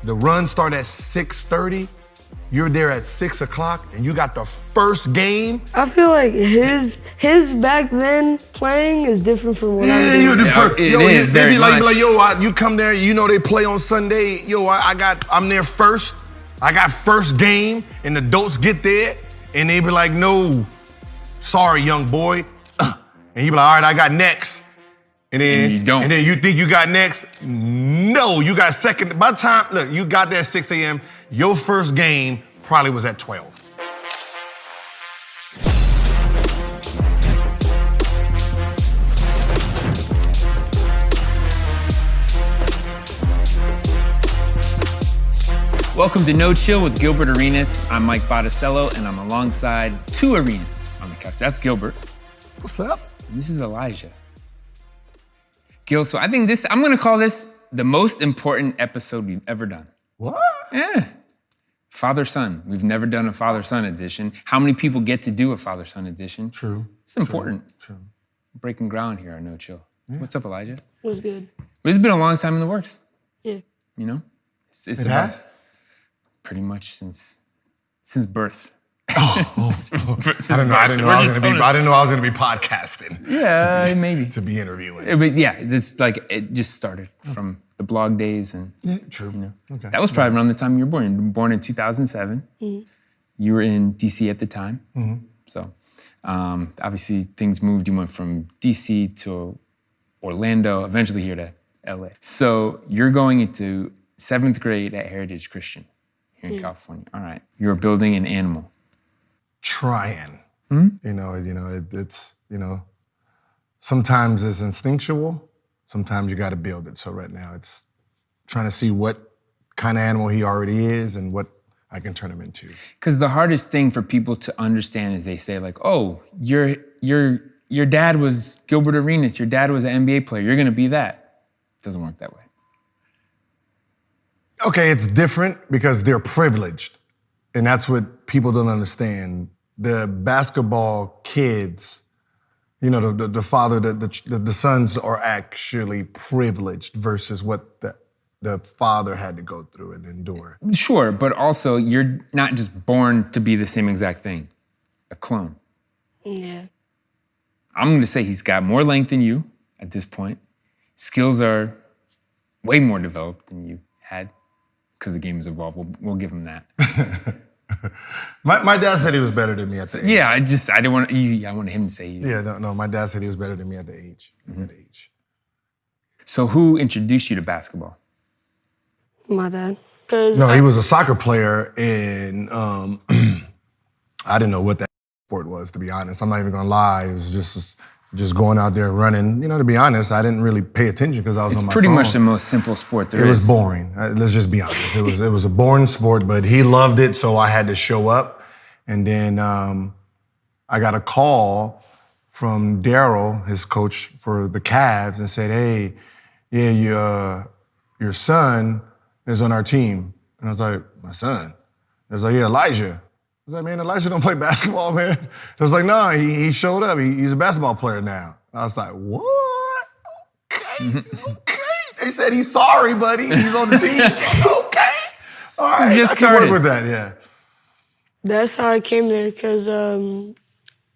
the run started at 6:30. You're there at 6 o'clock and you got the first game. I feel like his back then playing is different from what I'm doing. You're the first. It is they very be like, much. you come there, you know they play on Sunday. I'm there first. I got first game, and the adults get there, and they be like, no, sorry, young boy. And you be like, all right, I got next. And then you don't. And then you think you got next? No, you got second. By the time, look, you got there at 6 a.m., your first game probably was at 12. Welcome to No Chill with Gilbert Arenas. I'm Mike Botticello, and I'm alongside two Arenas on the couch. That's Gilbert. What's up? And this is Alijah. Gil, so I think I'm gonna call this the most important episode we've ever done. What? Yeah. Father-son. We've never done a father-son edition. How many people get to do a father-son edition? True. It's important. True. Breaking ground here on No Chill. Yeah. What's up, Alijah? Was good. It's been a long time in the works. Yeah. You know? It's It has? Pretty much since birth. I didn't know I was gonna be podcasting. Yeah, maybe. To be interviewing. But yeah, it just started from the blog days and Yeah, true. you know. Okay. That was probably around the time you were born. You were born in 2007. Mm-hmm. You were in DC at the time. Mm-hmm. So obviously things moved. You went from DC to Orlando, eventually here to LA. So you're going into 7th grade at Heritage Christian here in California. All right. You're building an animal. Trying. Mm-hmm. It's sometimes it's instinctual, sometimes you got to build it. So right now it's trying to see what kind of animal he already is and what I can turn him into. Because the hardest thing for people to understand is they say like, oh, your dad was Gilbert Arenas, your dad was an NBA player, you're gonna be that. It doesn't work that way. Okay, it's different because they're privileged. And that's what people don't understand. The basketball kids, the father, the sons are actually privileged versus what the father had to go through and endure. Sure, but also you're not just born to be the same exact thing, a clone. Yeah. I'm gonna say he's got more length than you at this point. Skills are way more developed than you had because the game has evolved. We'll give him that. My dad said he was better than me at the age. Yeah, I didn't want I wanted him to say. Yeah, no, my dad said he was better than me at the age. Mm-hmm. At age. So who introduced you to basketball? My dad. No, he was a soccer player, and I didn't know what that sport was, to be honest. I'm not even gonna lie. It was just going out there running. To be honest, I didn't really pay attention because I was on my phone. It's pretty much the most simple sport there is. It was boring. Let's just be honest. It was a boring sport, but he loved it, so I had to show up. And then I got a call from Daryl, his coach for the Cavs, and said, "Hey, yeah, your son is on our team." And I was like, "My son?" I was like, "Yeah, Alijah." I was like, "Man, Alijah don't play basketball, man." I was like, "No, he showed up. He's a basketball player now." I was like, "What? Okay. They said he's sorry, buddy. He's on the team." Okay. All right. Just I can work started. with that, yeah. That's how I came there because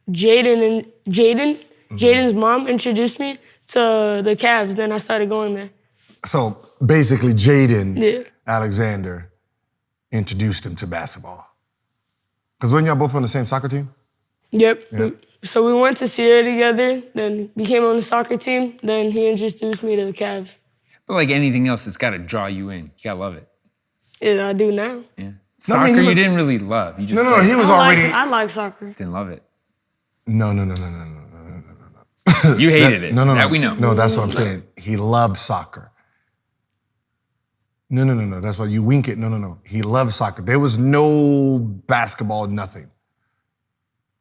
Jaden's mom introduced me to the Cavs. Then I started going there. So basically, Jaden Yeah. Alexander introduced him to basketball. Because weren't y'all both on the same soccer team? Yep. Yeah. So we went to Sierra together, then became on the soccer team. Then he introduced me to the Cavs. But like anything else, it's got to draw you in. You gotta love it. Yeah, I do now. Yeah. No, Soccer, I mean, he you was- didn't really love. You just No, played. he was already. I like soccer. Didn't love it. No. You hated it. No. That we know. No, that's what I'm saying. He loved soccer. No. That's why you wink it. No. He loved soccer. There was no basketball, nothing.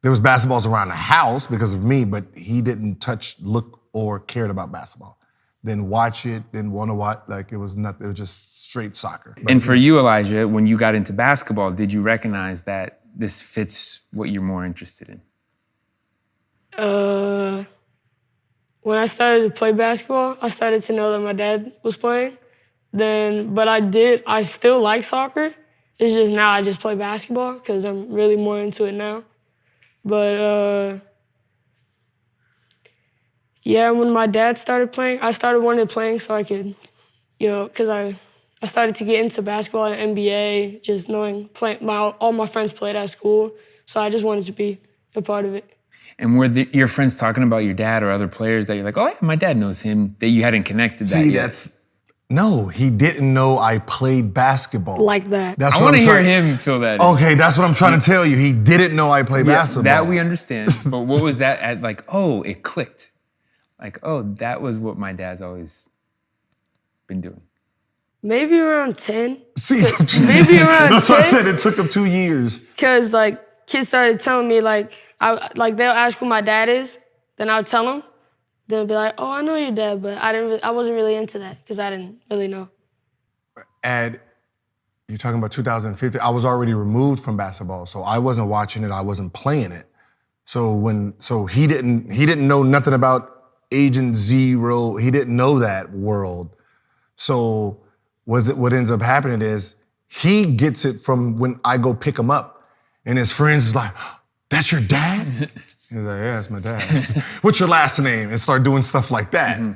There was basketballs around the house because of me, but he didn't touch, look, or cared about basketball. Didn't watch it, didn't want to watch. Like, it was nothing. It was just straight soccer. But And for you, Alijah, when you got into basketball, did you recognize that this fits what you're more interested in? When I started to play basketball, I started to know that my dad was playing. But I still like soccer. It's just now I just play basketball because I'm really more into it now. But yeah, when my dad started playing, I started wanting to playing so I could, because I started to get into basketball and NBA, just knowing all my friends played at school, so I just wanted to be a part of it. And were your friends talking about your dad or other players that you're like, oh yeah, my dad knows him, that you hadn't connected that yet? No, he didn't know I played basketball. Like that. That's I want to hear him feel that. Okay, that's what I'm trying to tell you. He didn't know I played basketball. That we understand. But what was that at? Like, oh, it clicked. Like, oh, that was what my dad's always been doing. Maybe around 10. See, maybe around that's 10. What I said. It took him 2 years. Because kids started telling me they'll ask who my dad is, then I'll tell them. They'll be like, oh, I know your dad, but I wasn't really into that because I didn't really know. And you're talking about 2015. I was already removed from basketball, so I wasn't watching it. I wasn't playing it. So he didn't know nothing about Agent Zero. He didn't know that world. So what ends up happening is he gets it from when I go pick him up, and his friends is like, "That's your dad?" He's like, "Yeah, that's my dad." "What's your last name?" And start doing stuff like that. Mm-hmm.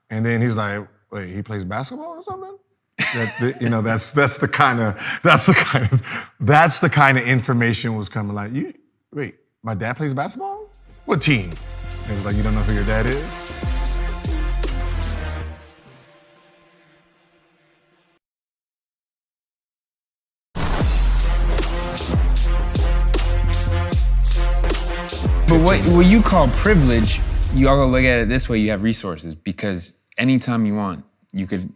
And then he's like, "Wait, he plays basketball or something?" That's the kind of information was coming. Like, wait, my dad plays basketball? What team? And he was like, "You don't know who your dad is?" But what you call privilege, you all look at it this way: you have resources because anytime you want,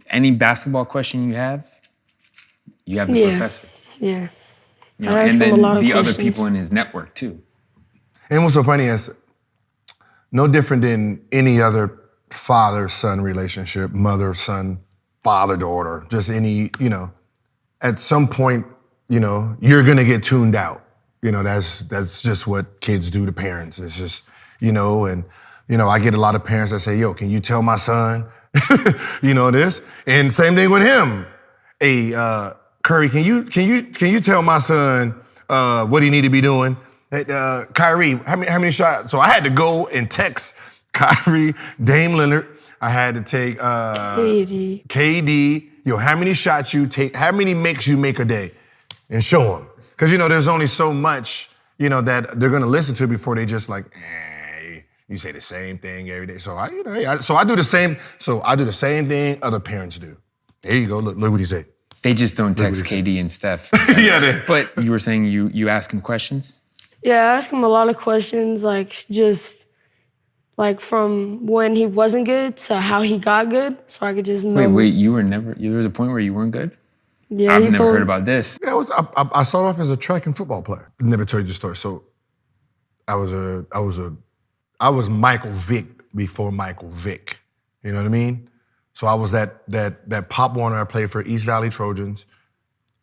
any basketball question you have the professor. Yeah. And then the other people in his network too. And what's so funny is, no different than any other father-son relationship, mother-son, father-daughter, just any, at some point, you're gonna get tuned out. That's just what kids do to parents. It's just, I get a lot of parents that say, "Yo, can you tell my son, this?" And same thing with him. "Hey, Curry, can you tell my son what he need to be doing?" "Hey, Kyrie, how many shots?" So I had to go and text Kyrie, Dame Lillard. I had to take KD. Yo, how many shots you take? How many makes you make a day? And show him. Because, there's only so much, that they're going to listen to before they just like, you say the same thing every day. So I do the same. So I do the same thing other parents do. There you go. Look what he said. They just don't text KD and Steph. Yeah. But you were saying you ask him questions? Yeah, I ask him a lot of questions, from when he wasn't good to how he got good, so I could just know. Wait, there was a point where you weren't good? Yeah, I've never heard about this. Yeah, I started off as a track and football player. Never told you the story. So I was Michael Vick before Michael Vick. You know what I mean? So I was that Pop Warner. I played for East Valley Trojans.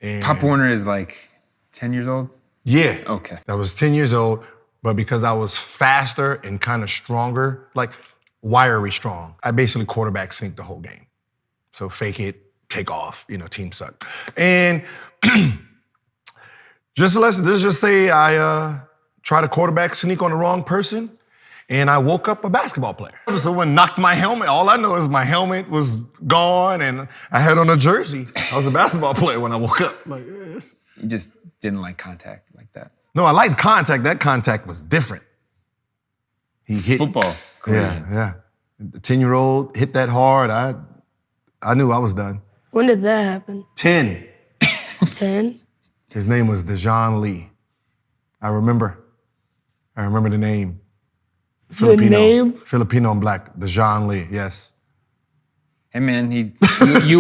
And Pop Warner is like 10 years old? Yeah. Okay. I was 10 years old, but because I was faster and kind of stronger, like wiry strong, I basically quarterback sneaked the whole game. So fake it, take off, team suck. And let's just say I tried a quarterback sneak on the wrong person, and I woke up a basketball player. Someone knocked my helmet. All I know is my helmet was gone, and I had on a jersey. I was a basketball player when I woke up. Like, yes. You just didn't like contact like that? No, I liked contact. That contact was different. He hit football. Collision. Yeah. The 10-year-old hit that hard. I knew I was done. When did that happen? 10. 10? His name was Dejan Lee. I remember the name. Filipino. The name? Filipino and black. Dejan Lee, yes. Hey man, you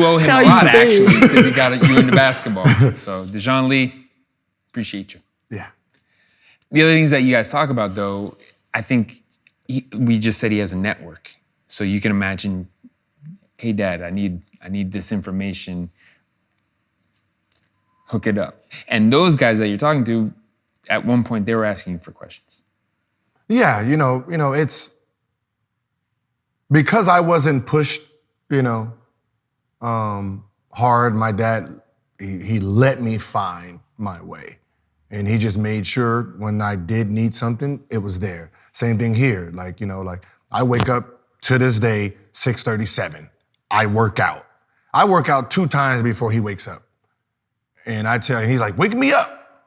owe him a lot actually because he got you into basketball. So Dejan Lee, appreciate you. Yeah. The other things that you guys talk about though, I think we just said he has a network. So you can imagine, hey dad, I need this information. Hook it up. And those guys that you're talking to, at one point they were asking you for questions. Yeah, it's because I wasn't pushed, hard. My dad, he let me find my way. And he just made sure when I did need something, it was there. Same thing here. Like, I wake up to this day, 6:37. I work out. I work out 2 times before he wakes up. And I tell him, he's like, wake me up.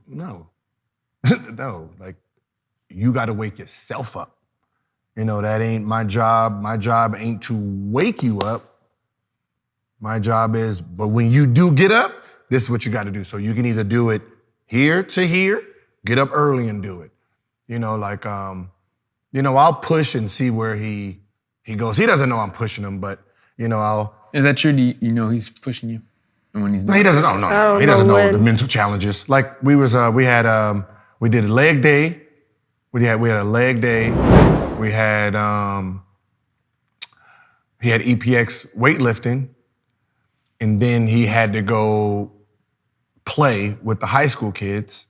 No, no, like, you got to wake yourself up. That ain't my job. My job ain't to wake you up. My job is, but when you do get up, this is what you got to do. So you can either do it here to here, get up early and do it. I'll push and see where he goes. He doesn't know I'm pushing him, but, I'll. Is that true? Do you know he's pushing you? And when he's not? No, he doesn't know. No. He doesn't know the mental challenges. Like we did a leg day. We had a leg day. We had he had EPX weightlifting, and then he had to go play with the high school kids.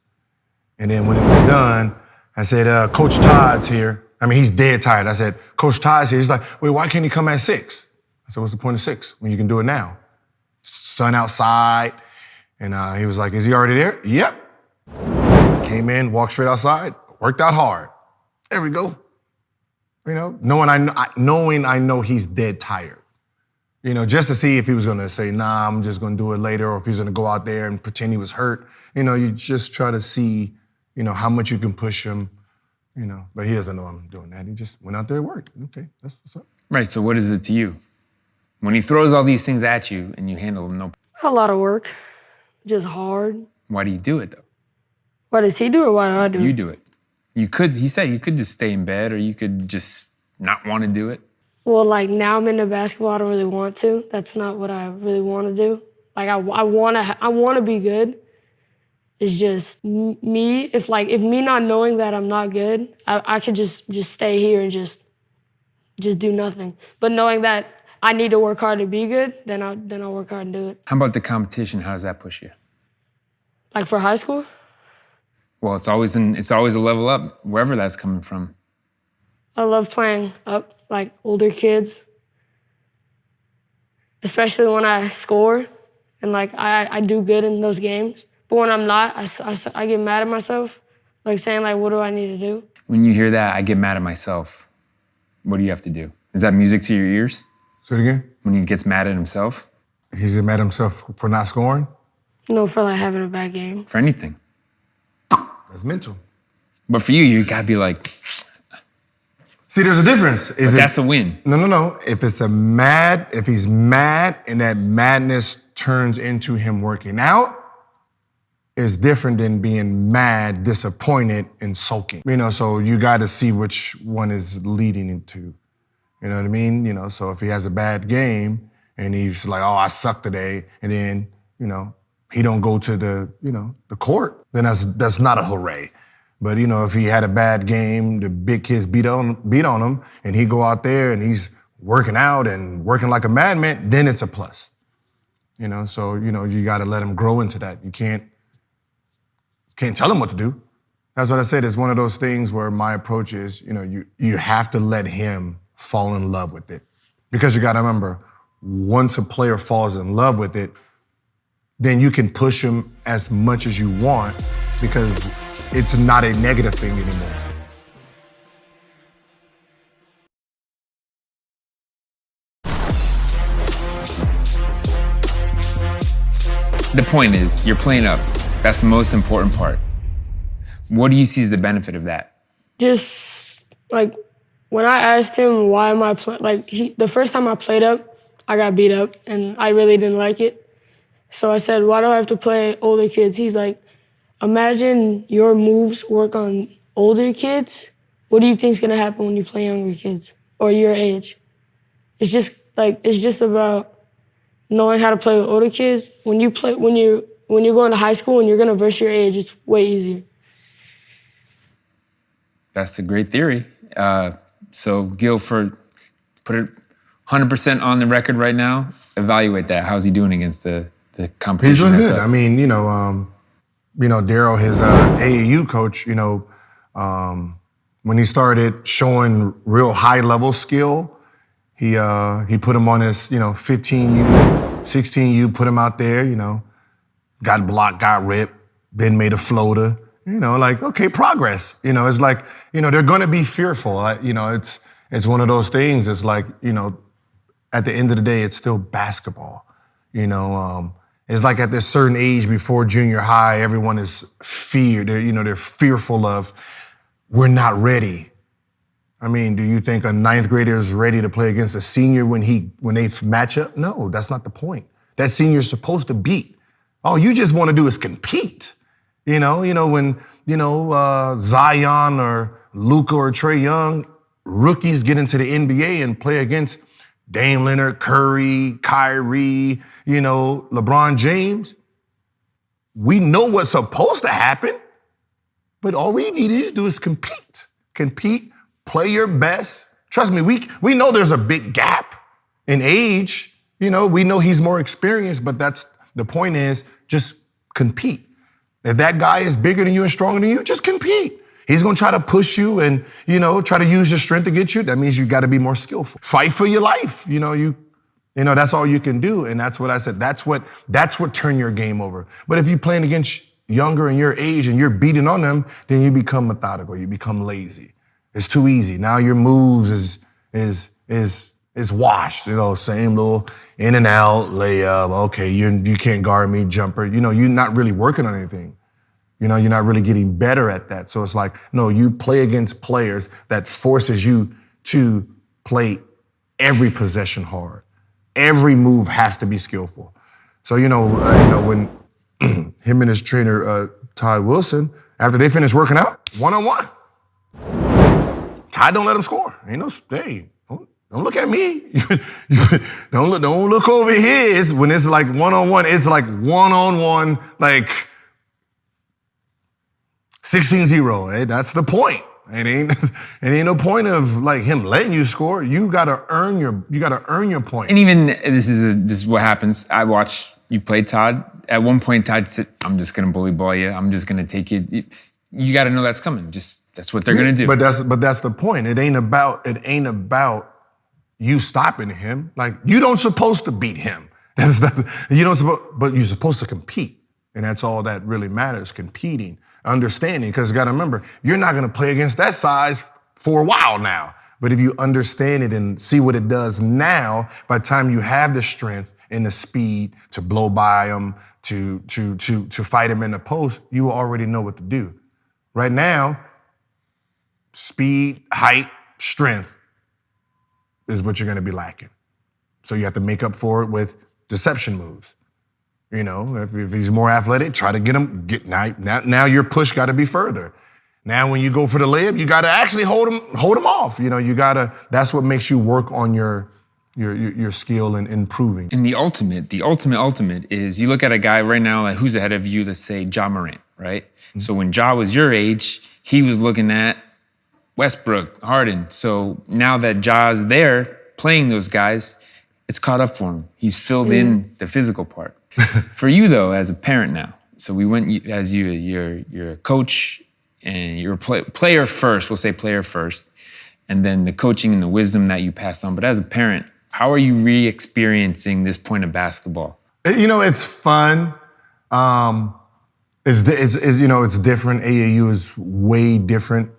And then when it was done, I said, Coach Todd's here. I mean, he's dead tired. I said, Coach Todd's here. He's like, wait, why can't he come at 6? I said, what's the point of 6 when you can do it now? Sun outside. And he was like, is he already there? Yep. Came in, walked straight outside, worked out hard. There we go. Knowing I know he's dead tired. Just to see if he was gonna say, nah, I'm just gonna do it later, or if he's gonna go out there and pretend he was hurt. You just try to see, how much you can push him, but he doesn't know I'm doing that. He just went out there and worked. Okay, that's what's up. Right, so what is it to you? When he throws all these things at you and you handle them, A lot of work, just hard. Why do you do it though? Why does he do it or why do I do it? You do it. He said you could just stay in bed, or you could just not want to do it. Well, like now I'm into basketball, I don't really want to. That's not what I really want to do. Like I want to be good. It's just me. If me not knowing that I'm not good, I could just stay here and just do nothing. But knowing that I need to work hard to be good, then I'll work hard and do it. How about the competition? How does that push you? Like for high school? Well, it's always a level up, wherever that's coming from. I love playing up, like older kids, especially when I score and like I do good in those games. But when I'm not, I get mad at myself, like saying like, what do I need to do? When you hear that, I get mad at myself. What do you have to do? Is that music to your ears? Say it again? When he gets mad at himself? He's mad at himself for not scoring? No, for like having a bad game. For anything. That's mental. But for you gotta be like. See, there's a difference. That's a win. No. If he's mad and that madness turns into him working out, it's different than being mad, disappointed, and sulking. So you gotta see which one is leading into. You know what I mean? So if he has a bad game and he's like, oh, I suck today, and then, he don't go to the court, then that's not a hooray. But, if he had a bad game, the big kids beat on him, and he go out there and he's working out and working like a madman, then it's a plus. So, you got to let him grow into that. You can't tell him what to do. That's what I said. It's one of those things where my approach is, you have to let him fall in love with it. Because you got to remember, once a player falls in love with it, then you can push him as much as you want because it's not a negative thing anymore. The point is, you're playing up. That's the most important part. What do you see as the benefit of that? Just like when I asked him why am I playing, the first time I played up, I got beat up and I really didn't like it. So I said, why do I have to play older kids? He's like, imagine your moves work on older kids. What do you think's gonna happen when you play younger kids or your age? It's just about knowing how to play with older kids. When you're going to high school and you're gonna verse your age, it's way easier. That's a great theory. So Gil, put it 100% on the record right now, evaluate that. How's he doing against the competition? He's doing good. I mean, Daryl, his AAU coach, when he started showing real high level skill, he put him on his, 15U 16U, put him out there, got blocked, got ripped, then made a floater. Like, okay, progress. It's like, they're gonna be fearful. It's one of those things. It's like, at the end of the day, it's still basketball. It's like at this certain age before junior high, everyone is feared. They're fearful of, we're not ready. I mean, do you think a ninth grader is ready to play against a senior when they match up? No, that's not the point. That senior is supposed to beat. All you just want to do is compete. When Zion or Luka or Trae Young, rookies get into the NBA and play against Dame Leonard, Curry, Kyrie, LeBron James. We know what's supposed to happen, but all we need to do is compete. Compete, play your best. Trust me, we know there's a big gap in age. We know he's more experienced, but the point is just compete. If that guy is bigger than you and stronger than you, just compete. He's gonna try to push you and, try to use your strength to get you. That means you gotta be more skillful. Fight for your life. That's all you can do. And that's what I said. That's what turn your game over. But if you're playing against younger in your age and you're beating on them, then you become methodical. You become lazy. It's too easy. Now your moves is washed. Same little in and out layup. Okay, you can't guard me, jumper. You're not really working on anything. You're not really getting better at that. So it's like, no, you play against players that forces you to play every possession hard. Every move has to be skillful. So, when him and his trainer, Todd Wilson, after they finish working out, one-on-one, Todd don't let him score. Hey, don't look at me. Don't look over here. When it's like one-on-one, it's like one-on-one, like 16-0. That's the point. It ain't no point of like him letting you score. You gotta earn your point. And even this is what happens. I watched you play Todd. At one point, Todd said, "I'm just gonna bully ball you. I'm just gonna take you." You got to know that's coming. That's what they're gonna do. But that's the point. It ain't about you stopping him. Like, you don't supposed to beat him. But you're supposed to compete, and that's all that really matters. Competing. Understanding, because you got to remember, you're not going to play against that size for a while now. But if you understand it and see what it does now, by the time you have the strength and the speed to blow by them, to fight them in the post, you already know what to do. Right now, speed, height, strength is what you're going to be lacking. So you have to make up for it with deception moves. If he's more athletic, try to get him. Now your push got to be further. Now when you go for the layup, you got to actually hold him off. That's what makes you work on your skill and improving. And the ultimate is you look at a guy right now, like who's ahead of you, let's say Ja Morant, right? Mm-hmm. So when Ja was your age, he was looking at Westbrook, Harden. So now that Ja's there playing those guys, it's caught up for him. He's filled in the physical part. For you though, as a parent now, so we went you're a coach and you're a player first. We'll say player first, and then the coaching and the wisdom that you passed on. But as a parent, how are you re-experiencing this point of basketball? It's fun. It's different. AAU is way different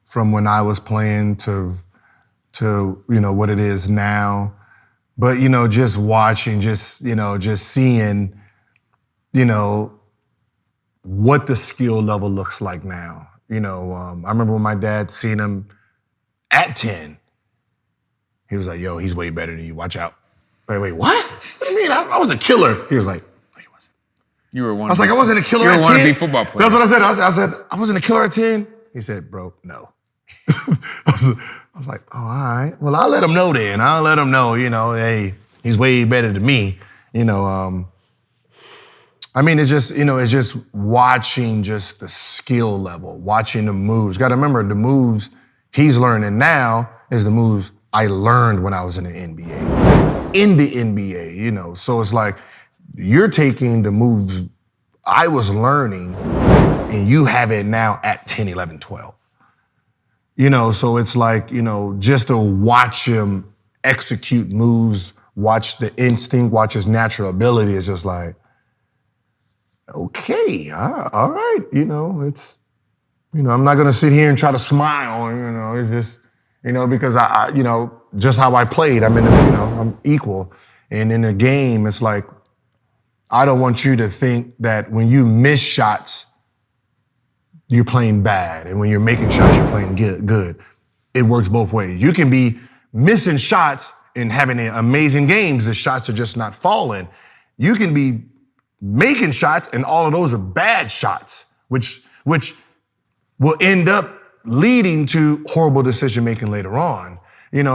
from when I was playing to what it is now. But, just watching, just seeing, what the skill level looks like now. I remember when my dad seen him at 10. He was like, yo, he's way better than you. Watch out. Wait, what? What do you mean? I was a killer. He was like, no, you wasn't. You were one. I was like, I wasn't a killer at 10. You were a wannabe football player. That's what I said. I said, I wasn't a killer at 10. He said, bro, no. I was like, oh, all right. Well, I'll let him know then. I'll let him know, hey, he's way better than me. It's just watching just the skill level, watching the moves. Got to remember, the moves he's learning now is the moves I learned when I was in the NBA. In the NBA, So it's like you're taking the moves I was learning and you have it now at 10, 11, 12. So it's like, just to watch him execute moves watch the instinct, watch his natural ability. It's just like, okay, all right, I'm not gonna sit here and try to smile, it's just, because I just how I played, I'm equal. And in a game, it's like, I don't want you to think that when you miss shots, you're playing bad. And when you're making shots, you're playing good. It works both ways. You can be missing shots and having amazing games. The shots are just not falling. You can be making shots and all of those are bad shots, which will end up leading to horrible decision-making later on.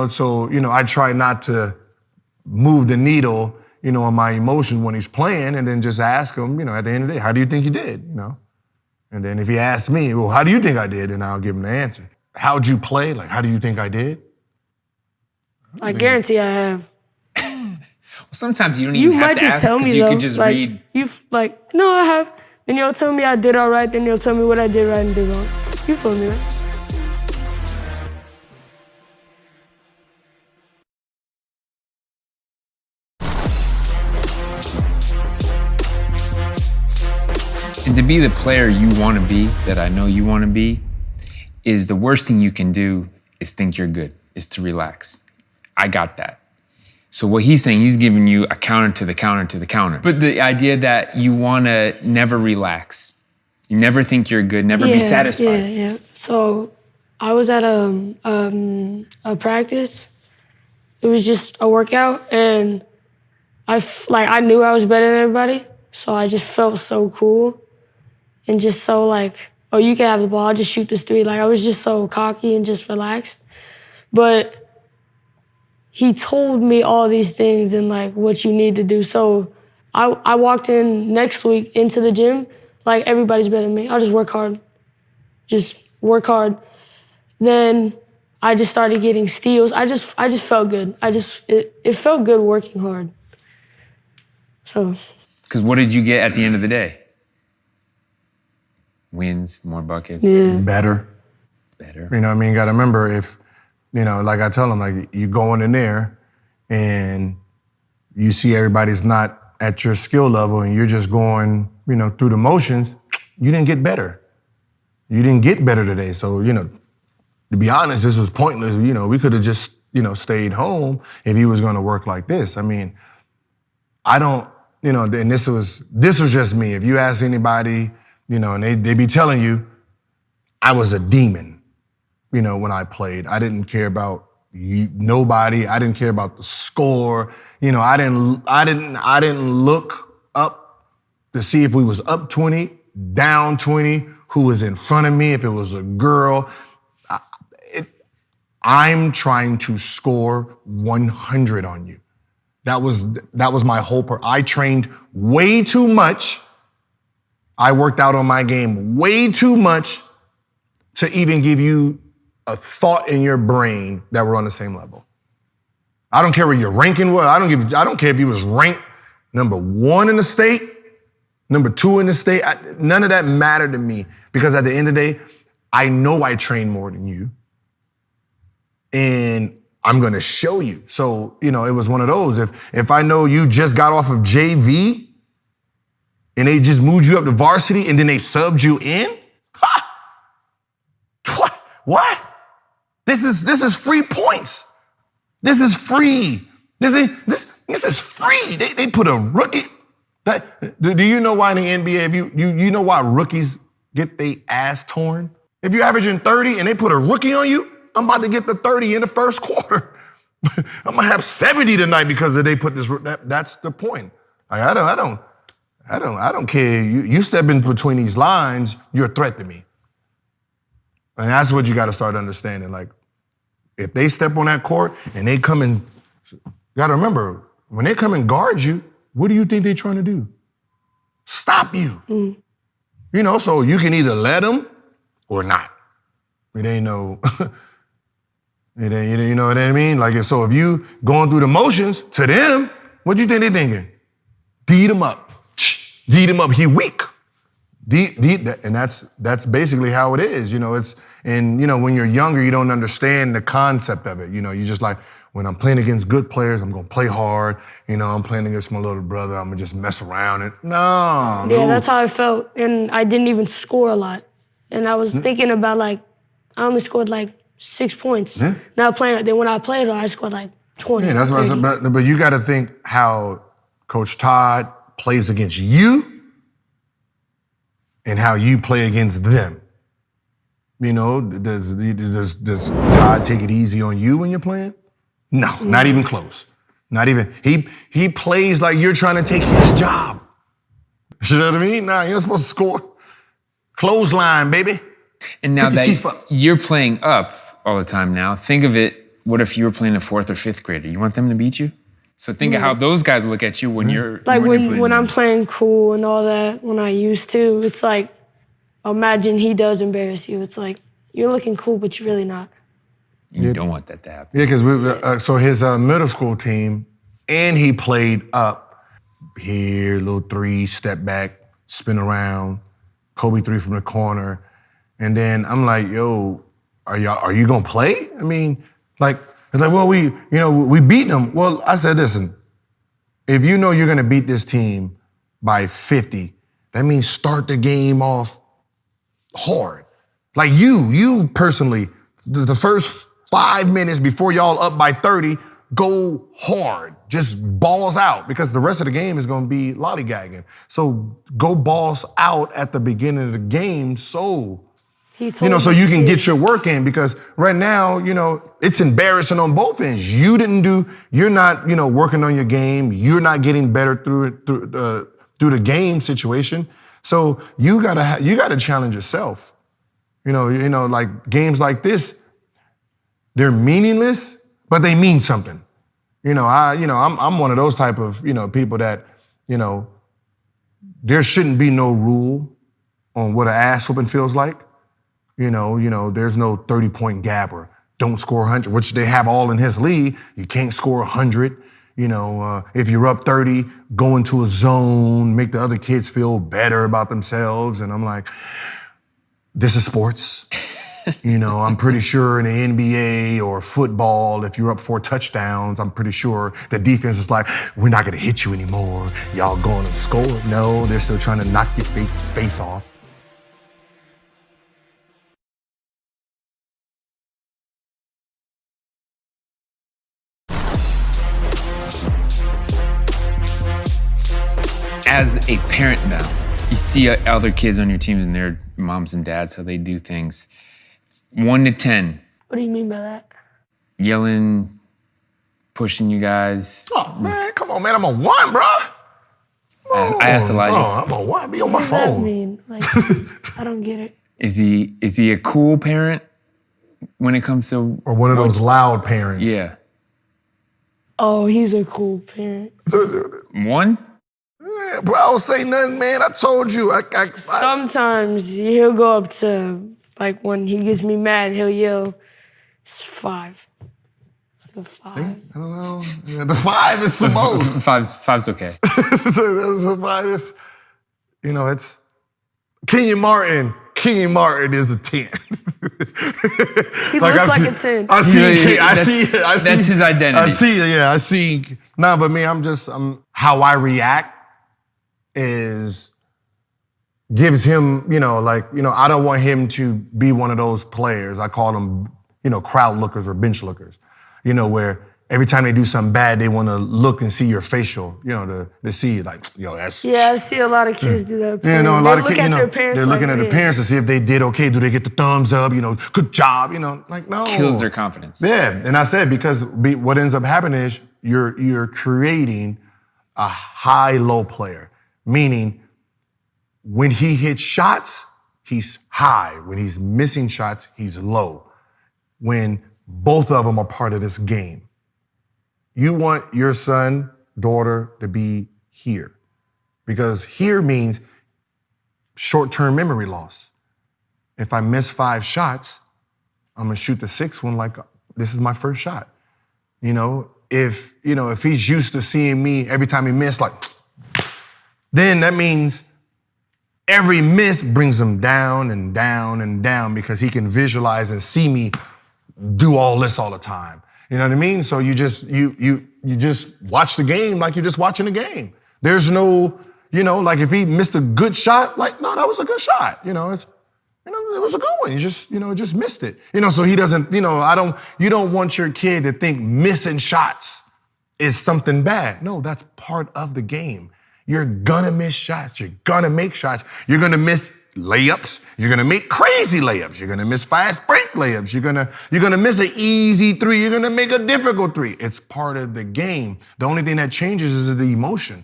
So I try not to move the needle, on my emotion when he's playing, and then just ask him, at the end of the day, how do you think you did, And then if he asks me, well, how do you think I did? And I'll give him the answer. How'd you play? Like, how do you think I did? I guarantee I have. Well, sometimes you don't even have to ask because you can just read. No, I have. Then you'll tell me I did all right, then you'll tell me what I did right and did wrong. You told me that. And to be the player you want to be, that I know you want to be, is the worst thing you can do is think you're good, is to relax. I got that. So what he's saying, he's giving you a counter to the counter to the counter. But the idea that you want to never relax, you never think you're good, never be satisfied. Yeah. So I was at a practice. It was just a workout, and I knew I was better than everybody, so I just felt so cool. And just so oh, you can have the ball, I'll just shoot this three. I was just so cocky and just relaxed. But he told me all these things and what you need to do. So I walked in next week into the gym, everybody's better than me. I'll just work hard. Just work hard. Then I just started getting steals. I just felt good. It felt good working hard. So. Because what did you get at the end of the day? Wins, more buckets. Yeah. Better. You know what I mean? You got to remember if, like I tell them, you going in there and you see everybody's not at your skill level and you're just going, through the motions, you didn't get better. You didn't get better today. So, to be honest, this was pointless. We could have just, stayed home if he was going to work like this. I mean, I don't, and this was just me. If you ask anybody, and they be telling you, I was a demon, when I played. I didn't care about nobody. I didn't care about the score. I didn't look up to see if we was up 20, down 20, who was in front of me, if it was a girl. I'm trying to score 100 on you. That was my whole I trained way too much. I worked out on my game way too much to even give you a thought in your brain that we're on the same level. I don't care where your ranking was. I don't care if you was ranked number 1 in the state, number 2 in the state. None of that mattered to me because at the end of the day, I know I train more than you. And I'm gonna show you. So, it was one of those. If I know you just got off of JV and they just moved you up to varsity and then they subbed you in, what? This is free points. This is free. This is free. They put a rookie. Do you know why in the NBA, if you know why rookies get their ass torn? If you're averaging 30 and they put a rookie on you, I'm about to get the 30 in the first quarter. I'm gonna have 70 tonight because they put this. That's the point. I don't care. You step in between these lines, you're a threat to me. And that's what you got to start understanding. If they step on that court and they come and, you got to remember, when they come and guard you, what do you think they're trying to do? Stop you. Mm. So you can either let them or not. It ain't no, you know what I mean? So if you going through the motions, to them, what do you think they're thinking? Deed him up. Deed him up. He weak. And that's basically how it is. When you're younger, you don't understand the concept of it. You just like, when I'm playing against good players, I'm gonna play hard. I'm playing against my little brother, I'm gonna just mess around. No. Yeah, that's how I felt. And I didn't even score a lot. And I was thinking about I only scored 6 points. Yeah. Now then when I played, I scored 20. Yeah, that's what I said. But you got to think how Coach Todd plays against you and how you play against them. Does Todd take it easy on you when you're playing? No, not even close. Not even. He plays like you're trying to take his job. You know what I mean? Nah, you're supposed to score. Clothesline, baby. And now that you're playing up all the time now, think of it, what if you were playing a 4th or 5th grader? You want them to beat you? So think of how those guys look at you when you're when I'm playing cool and all that, when I used to, it's imagine he does embarrass you. It's you're looking cool, but you're really not. You don't want that to happen. Yeah, because so his middle school team, and he played up here, little 3, step back, spin around, Kobe 3 from the corner. And then I'm like, yo, are you gonna play? I mean, it's well, we beat them. Well, I said, listen, if you know you're gonna beat this team by 50, that means start the game off hard. Like you personally, the first 5 minutes before y'all up by 30, go hard. Just balls out, because the rest of the game is gonna be lollygagging. So go balls out at the beginning of the game, so you can get your work in, because right now, it's embarrassing on both ends. You're not, working on your game. You're not getting better through the game situation. So you gotta challenge yourself. Like games like this, they're meaningless, but they mean something. I'm one of those type of, people that, there shouldn't be no rule on what an ass whooping feels like. There's no 30-point gap or don't score 100, which they have all in his league. You can't score 100. If you're up 30, go into a zone, make the other kids feel better about themselves. And I'm like, this is sports. I'm pretty sure in the NBA or football, if you're up 4 touchdowns, I'm pretty sure the defense is like, we're not gonna hit you anymore. Y'all going to score. No, they're still trying to knock your face off. As a parent now, you see other kids on your teams and their moms and dads, how they do things. 1 to 10. What do you mean by that? Yelling, pushing you guys. Oh, man, come on, man. I'm a 1, bro. I asked Elijah. Oh, I'm a 1. Be on my What phone. does that mean? I don't get it. Is he a cool parent when it comes to... Or one of those loud parents. Yeah. Oh, he's a cool parent. 1? Yeah, bro, I don't say nothing, man. I told you. Sometimes he'll go up to, when he gets me mad, he'll yell, it's 5. It's like a 5. I don't know. Yeah, the 5 is the most. Five's okay. It's Kenyon Martin. Kenyon Martin is a 10. He looks like a 10. I see. That's his identity. I see. Nah, but me, how I react gives him, I don't want him to be one of those players. I call them, crowd lookers or bench lookers, where every time they do something bad, they want to look and see your facial, to see that's... Yeah, I see a lot of kids do that. A lot of kids, their parents. They're looking at their parents to see if they did okay. Do they get the thumbs up? Good job. No. Kills their confidence. Yeah, and I said, because what ends up happening is you're creating a high-low player, meaning when he hits shots, he's high. When he's missing shots, he's low. When both of them are part of this game. You want your son, daughter to be here, because here means short-term memory loss. If I miss 5 shots, I'm gonna shoot the 6th one like this is my first shot. If he's used to seeing me every time he missed, then that means every miss brings him down and down and down because he can visualize and see me do all this all the time. You know what I mean? So you just watch the game like you're just watching the game. There's no, like if he missed a good shot, like, no, that was a good shot. It was a good one. You just missed it. So he doesn't, you don't want your kid to think missing shots is something bad. No, that's part of the game. You're gonna miss shots. You're gonna make shots. You're gonna miss layups. You're gonna make crazy layups. You're gonna miss fast break layups. You're gonna miss an easy three. You're gonna make a difficult three. It's part of the game. The only thing that changes is the emotion.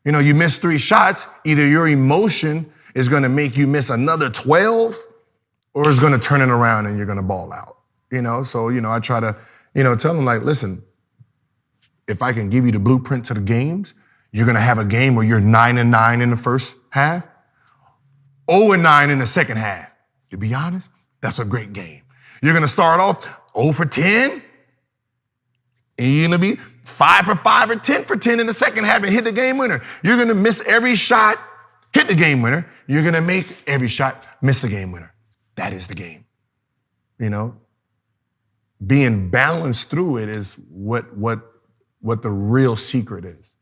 You miss 3 shots, either your emotion is gonna make you miss another 12, or it's gonna turn it around and you're gonna ball out. So I try to, tell them, like, listen, if I can give you the blueprint to the games, you're gonna have a game where you're 9-9 in the first half, 0-9 in the second half. To be honest, that's a great game. You're gonna start off 0 for 10, and you're gonna be 5 for 5 or 10 for 10 in the second half and hit the game winner. You're gonna miss every shot, hit the game winner. You're gonna make every shot, miss the game winner. That is the game. Being balanced through it is what the real secret is.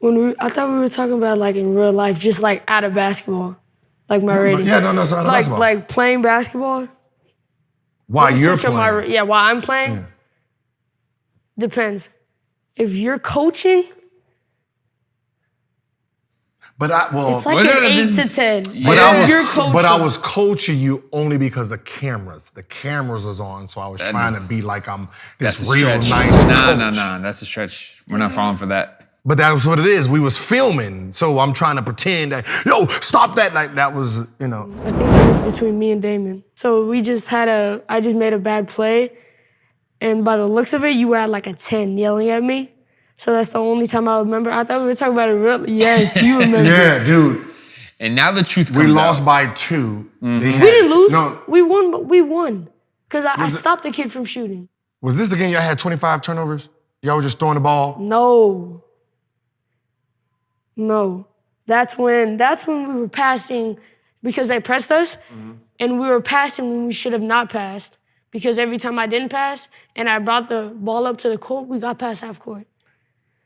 I thought we were talking about like in real life, just like out of basketball, like my rating. Yeah, no, it's out of basketball. Like playing basketball. While you're playing. While I'm playing. Yeah. Depends. If you're coaching, it's like an 8 to 10. But you're coaching. But I was coaching you only because the cameras was on, so I was trying to be like I'm this real nice coach. No, that's a stretch. We're not falling for that. But that was what it is. We was filming, so I'm trying to pretend that, stop that. Like that was, I think it was between me and Damon. So I just made a bad play, and by the looks of it, you were at like a 10 yelling at me. So that's the only time I remember. I thought we were talking about it real. Yes, you remember. Yeah, dude. And now the truth comes out. We lost out. By 2. We didn't lose. No. We won, but we won. Because I stopped the kid from shooting. Was this the game y'all had 25 turnovers? Y'all were just throwing the ball? No. That's when we were passing because they pressed us, and we were passing when we should have not passed. Because every time I didn't pass and I brought the ball up to the court, we got past half court.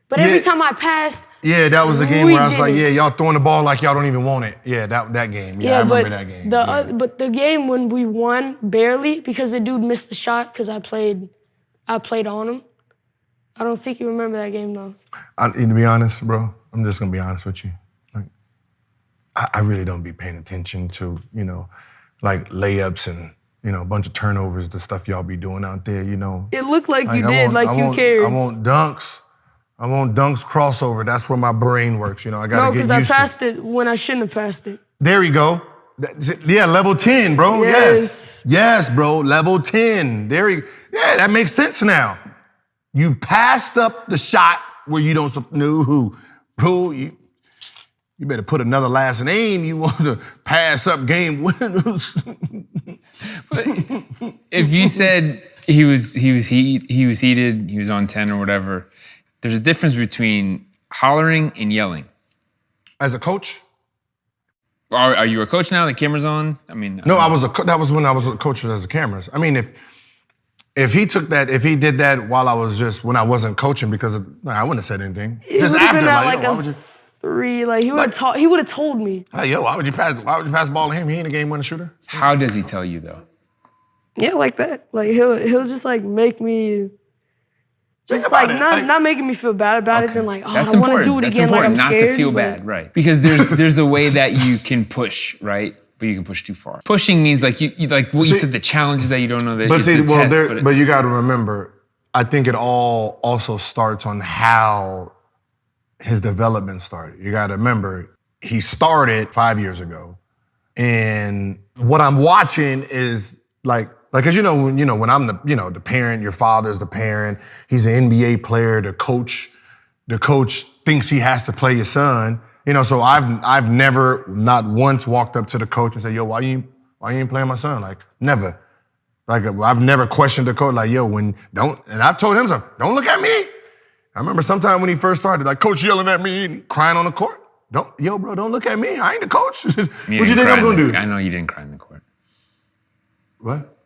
But every time I passed, that was a game where I was like, y'all throwing the ball like y'all don't even want it. Yeah, that game. Yeah, I remember that game. But the game when we won barely because the dude missed the shot because I played on him. I don't think you remember that game though. To be honest, bro, I'm just gonna be honest with you. Like, I really don't be paying attention to like layups and a bunch of turnovers, the stuff y'all be doing out there. It looked like you did, like you cared. I want dunks. I want dunks crossover. That's where my brain works. I gotta get used to it. No, because I passed it when I shouldn't have passed it. There you go. Yeah, level 10, bro. Yes, bro. Level 10. Yeah, that makes sense now. You passed up the shot where you don't know who. Bro, you better put another last name. You want to pass up game winners. But if you said he was heated, he was on 10 or whatever, there's a difference between hollering and yelling. As a coach? Are you a coach now? The camera's on? I mean, no, that was when I was a coach as the cameras. I mean, if he did that while when I wasn't coaching, because I wouldn't have said anything. Just after, like a 3, like he would have told me. Hey, why would you pass the ball to him? He ain't a game winning shooter. How does he tell you though? Yeah, like that. Like he'll just like make me. Just like not making me feel bad about it, then like, I want to do it again, like I'm scared. Not to feel bad, right? Because there's a way that you can push, right? But you can push too far. Pushing means like you like what you said, the challenges that you don't know that. But you got to remember, I think it all also starts on how his development started. You got to remember, he started 5 years ago, and what I'm watching is like, cause when I'm the parent, your father's the parent, he's an NBA player, the coach thinks he has to play your son, so I've never, not once walked up to the coach and said, yo, why you ain't playing my son? Like, never. Like, I've never questioned the coach, like, yo, and I've told him something, don't look at me. I remember sometime when he first started, like, coach yelling at me and crying on the court. bro, don't look at me. I ain't the coach. What you didn't think cry I'm in gonna the- do? I know you didn't cry in the court. What?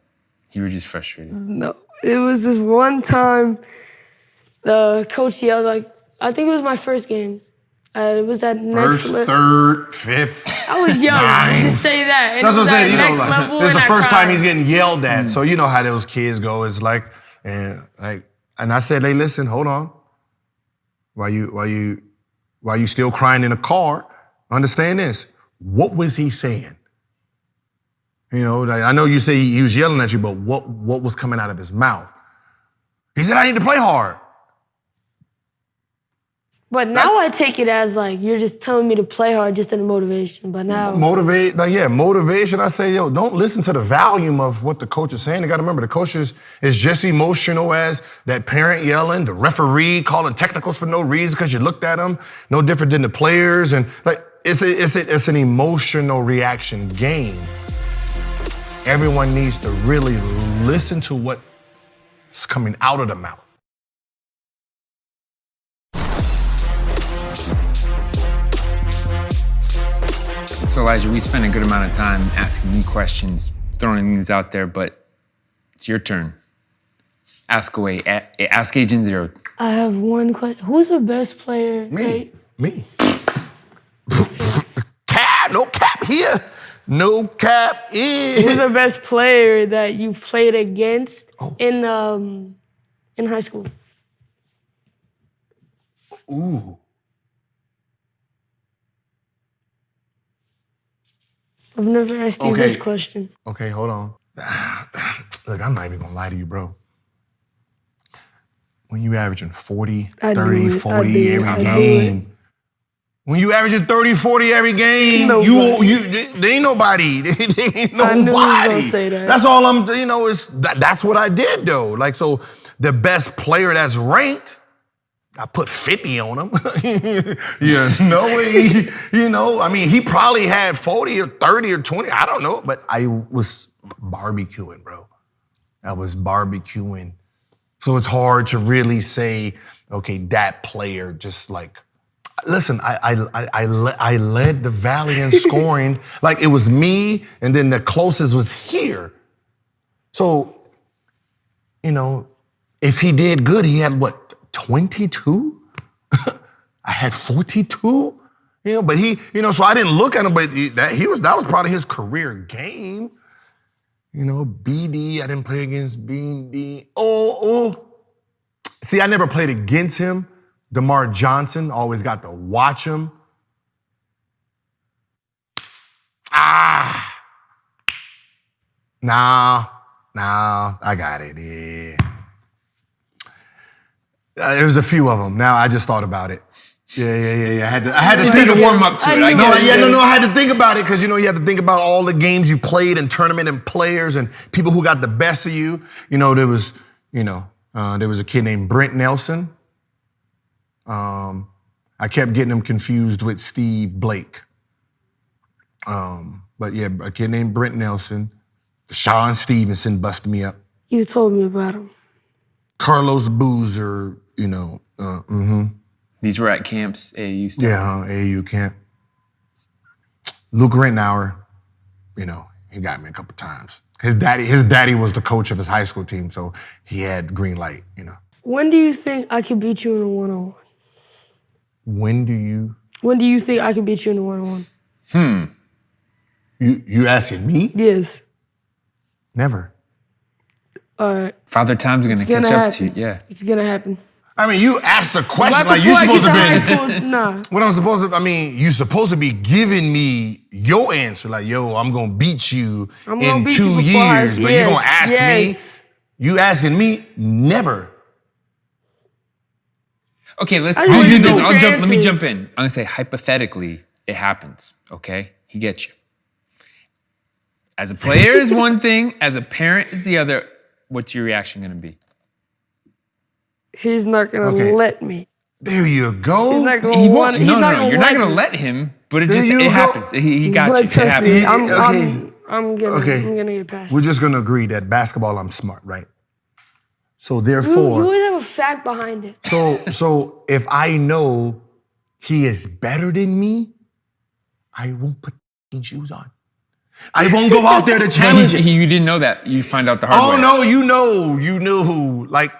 You were just frustrated. No, it was this one time the coach yelled, like, I think it was my first game. It was that next First, third, fifth. I was young, ninth. just say that. And That's it what was I'm saying. at You know, next like, level, this is and the I first time cried. he's getting yelled at. So you know how those kids go. It's like, and I said, hey, listen, hold on. While you still crying in a car, understand this. What was he saying? You know, like, I know you say he was yelling at you, but what was coming out of his mouth? He said, I need to play hard. But now I take it as like, you're just telling me to play hard just in motivation. But now, Motivation. I say, yo, don't listen to the volume of what the coach is saying. You got to remember, the coach is just emotional as that parent yelling, the referee calling technicals for no reason because you looked at them, no different than the players. And like, it's an emotional reaction game. Everyone needs to really listen to what's coming out of the mouth. So Elijah, we spent a good amount of time asking you questions, throwing things out there, but it's your turn. Ask away. Ask Agent Zero. I have one question. Who's the best player? Me. Cap, no cap here. No cap Who's in. the best player that you played against in high school? Ooh. I've never asked you this Okay. question. Okay, hold on. Look, I'm not even gonna lie to you, bro. When you averaging 40, I 30, knew it. 40 every I knew game. When you averaging 30, 40 every game, there ain't nobody. There ain't nobody. I knew you was gonna say that. That's all that's what I did though. Like, so the best player that's ranked, I put 50 on him. I mean, he probably had 40 or 30 or 20. I don't know, but I was barbecuing, bro. I was barbecuing. So it's hard to really say, okay, that player just like, listen, I led the Valley in scoring. Like, it was me, and then the closest was here. So, if he did good, he had what, 22? I had 42, but so I didn't look at him, but that was probably his career game. BD, I didn't play against BD. See, I never played against him. DeMar Johnson, always got to watch him. Nah, I got it, yeah. There's a few of them. Now I just thought about it. Yeah. I had to You think need to warm up to it. I had to think about it because you have to think about all the games you played and tournament and players and people who got the best of you. There was a kid named Brent Nelson. I kept getting him confused with Steve Blake. But yeah, a kid named Brent Nelson. Sean Stevenson busted me up. You told me about him. Carlos Boozer, These were at camps, AAU stuff. Yeah, AAU camp. Luke Rentnauer, he got me a couple times. His daddy was the coach of his high school team, so he had green light, When do you think I could beat you in a one-on-one? When do you think I could beat you in a one-on-one? You asking me? Yes. Never. All right. Father Time's gonna catch up to you. Yeah. It's gonna happen. I mean, you asked the question Right like you before I supposed to get be. high school, nah. What I'm supposed to, you supposed to be giving me your answer, like, yo, I'm gonna beat you in 2 years, but you're gonna ask me? You asking me? Never. Okay, let's I do just this. want to see Let me answers. jump in. I'm gonna say hypothetically, it happens. Okay, he gets you. As a player is one thing, as a parent is the other. What's your reaction gonna be? He's not gonna let me. There you go. He's not He gonna won't. want. No, He's not gonna you're not let gonna me. let him. But There you it go. happens. He got But you. It trust me, happens. I'm gonna get past. We're just gonna agree that basketball, I'm smart, right? So You therefore, always have a fact behind it. so if I know he is better than me, I won't put shoes on. I won't go out there to challenge it. You didn't know that. You find out the hard way. Oh no, you knew who. Like,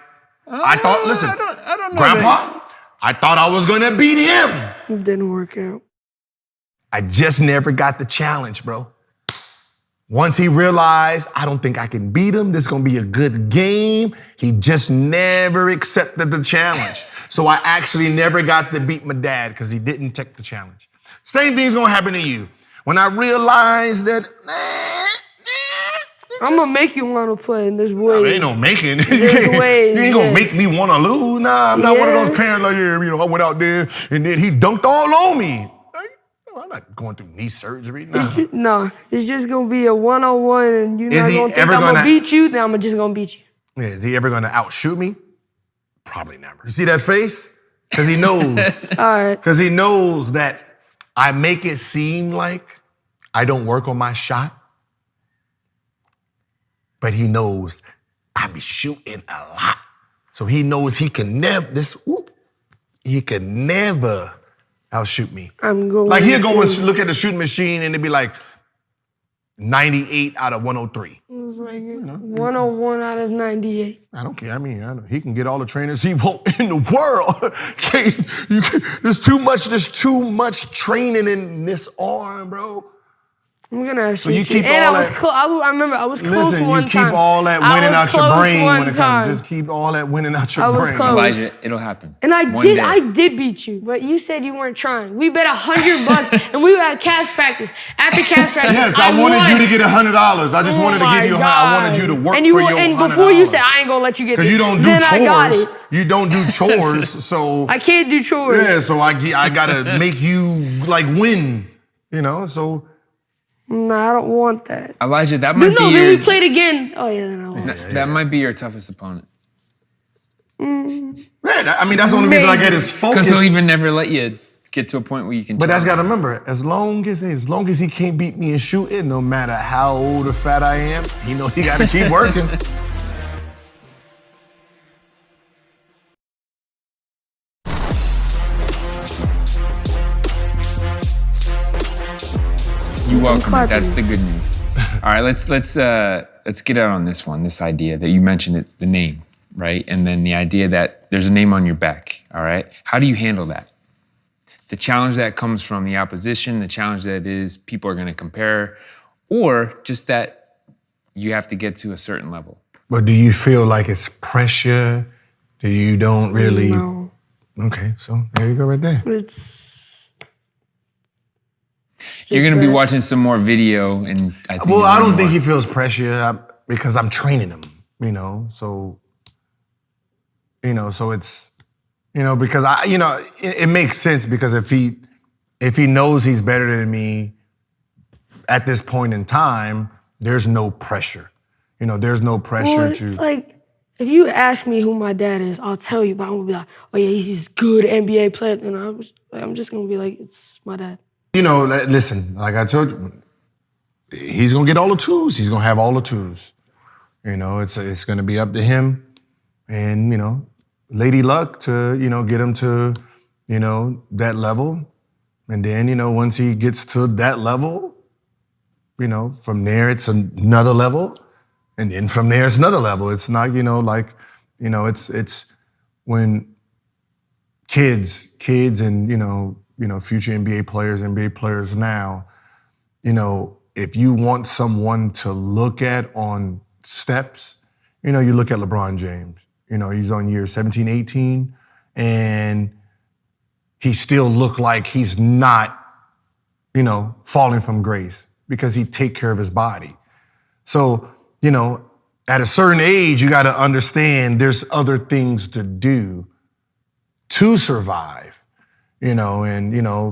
I thought, listen, I don't know Grandpa, I thought I was gonna beat him. It didn't work out. I just never got the challenge, bro. Once he realized, I don't think I can beat him, this is gonna be a good game, he just never accepted the challenge. So I actually never got to beat my dad because he didn't take the challenge. Same thing's gonna happen to you. When I realized that, I'm gonna make you want to play, and there's ways. ain't no making. There's ways. You ain't gonna make me want to lose. Nah, I'm not one of those parents like, yeah, I went out there and then he dunked all on me. I'm not going through knee surgery. Nah. It's just gonna be a one-on-one, and you're not gonna think ever I'm gonna gonna- beat you. Then I'm just gonna beat you. Yeah, is he ever gonna outshoot me? Probably never. You see that face? Because he knows. All right. Because he knows that I make it seem like I don't work on my shot. But he knows I be shooting a lot. So he knows he can never, he can never outshoot me. I'm going. Like he'll go and look at the shooting machine and it'd be like 98 out of 103. It was like 101 out of 98. I don't care. I mean, he can get all the trainers he wants in the world. There's too much training in this arm, bro. I'm gonna shoot you keep And all I was that- close. I remember I was close Listen, one you keep time. all that I winning was out your close brain one when it time. comes. Just keep all that winning out your I was brain. close. Elijah, it'll happen. And I One day. did beat you, but you said you weren't trying. We bet $100, and we were at cast practice. After cast practice, Yes, I wanted won. you to get $100. I just wanted to give you. I wanted you to work and for your $100. And before you said I ain't gonna let you get this, because you don't do then chores. I got it. You don't do chores, so I can't do chores. yeah. So I gotta make you like win. You know, so Nah, I don't want that. Elijah, that might be Then your, we played again. Oh yeah, then I won. that might be your toughest opponent. man, I mean that's the only reason I get his focus. Because he'll even never let you get to a point where you can. But that's gotta remember, as long as he can't beat me in shooting, no matter how old or fat I am, he know he gotta keep working. You're welcome. clapping. That's the good news. All right, let's get out on this one. This idea that you mentioned it, the name, right? And then the idea that there's a name on your back. All right, how do you handle that? The challenge that comes from the opposition, the challenge that is people are going to compare, or just that you have to get to a certain level. But do you feel like it's pressure? Do you don't really? No, Okay, so there you go right there. it's. You're going to be that. watching some more video, and I think. Well, you'll I learn don't think more. he feels pressure because I'm training him, so, so it's, because it makes sense because if he knows he's better than me at this point in time, there's no pressure. There's no pressure Well, to. it's like if you ask me who my dad is, I'll tell you, but I'm gonna be like, oh yeah, he's this good NBA player, and I'm just gonna be like, it's my dad. Listen, like I told you, he's gonna get all the tools. He's gonna have all the tools. It's gonna be up to him, and Lady Luck to get him to that level, and then once he gets to that level, from there it's another level, and then from there it's another level. It's not it's when kids and future NBA players now, if you want someone to look at on steps, you look at LeBron James. He's on year 17, 18, and he still look like he's not, falling from grace because he take care of his body. So, at a certain age, you got to understand there's other things to do to survive. And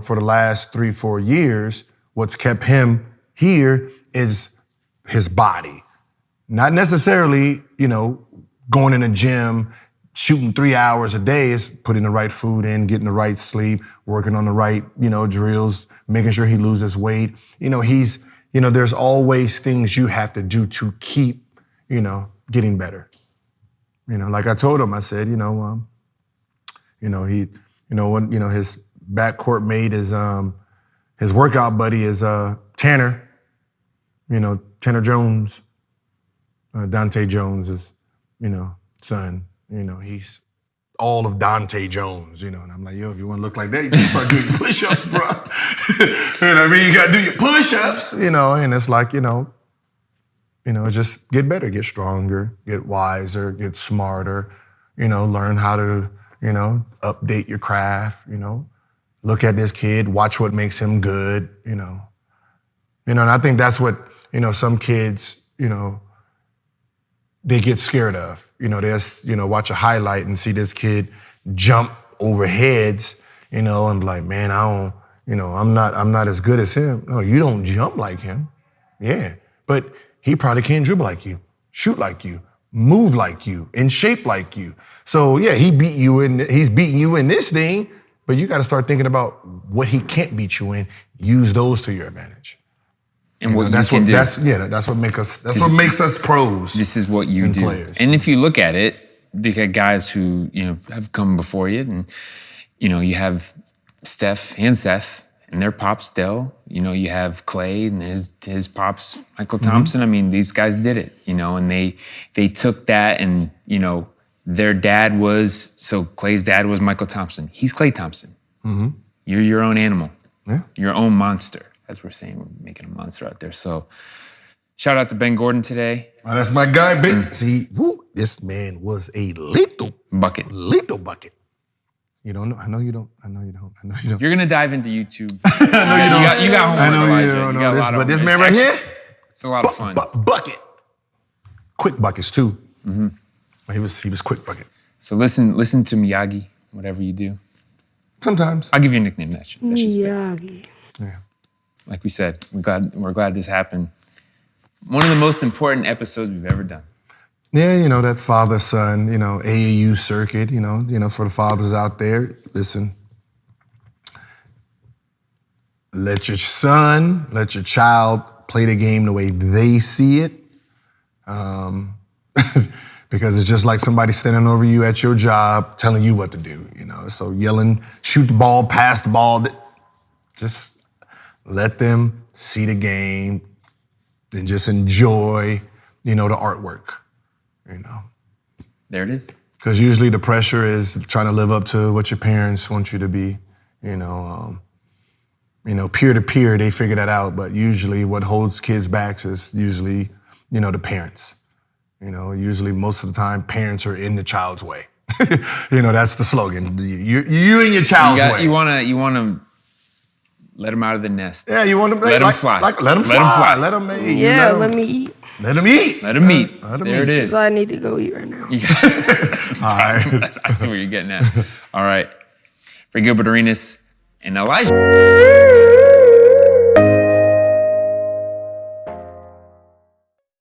for the last 3-4 years, what's kept him here is his body. Not necessarily, going in a gym, shooting 3 hours a day. Is putting the right food in, getting the right sleep, working on the right, drills, making sure he loses weight. There's always things you have to do to keep, getting better. Like I told him, I said, his backcourt mate is his workout buddy is Tanner. Tanner Jones. Dante Jones is, son. He's all of Dante Jones, and I'm like, yo, if you want to look like that, you just start doing push-ups, bro. You know what I mean? You got to do your push-ups, and it's like, just get better, get stronger, get wiser, get smarter, learn how to, update your craft, look at this kid, watch what makes him good, and I think that's what, some kids, they get scared of. They'll, watch a highlight and see this kid jump over heads, and be like, man, I don't, I'm not as good as him. No, you don't jump like him. Yeah. But he probably can't dribble like you, shoot like you, move like you, in shape like you. So yeah, he's beating you in this thing, but you got to start thinking about what he can't beat you in. Use those to your advantage. And what you can do. That's what makes us pros. This is what you do. Players. And if you look at it, you got guys who, have come before you, and, you have Steph and Seth and their pops Dell. You have Clay and his pops Michael Thompson. I mean, these guys did it, and they took that, and, their dad was, so Clay's dad was Michael Thompson. He's Clay Thompson. Mm-hmm. You're your own animal. Yeah. Your own monster. As we're saying, we're making a monster out there. So shout out to Ben Gordon today. Oh, that's my guy, Ben. See, this man was a lethal bucket. You don't know. I know you don't. You're gonna dive into YouTube. I know you don't. You got homework, I know Elijah. you don't know this, but this homework. man right here, it's a lot of fun. Bucket. Quick buckets too. Mm-hmm. He was quick buckets. So listen to Miyagi, whatever you do. Sometimes. I'll give you a nickname. That should Miyagi. Yeah. Like we said, we're glad this happened. One of the most important episodes we've ever done. Yeah, that father-son, AAU circuit, for the fathers out there, listen. Let your child play the game the way they see it. Because it's just like somebody standing over you at your job telling you what to do, So yelling, shoot the ball, pass the ball, just let them see the game and just enjoy, the artwork, There it is. Because usually the pressure is trying to live up to what your parents want you to be, peer to peer, they figure that out. But usually what holds kids back is usually, the parents. Usually most of the time parents are in the child's way. That's the slogan. You in your child's way. You wanna let them out of the nest. Yeah, you want to let them fly. Let them fly. Let them let me eat. Let them eat. Let them eat. There it is. I need to go eat right now. All right. I see where you're getting at. All right. For Gilbert Arenas and Alijah.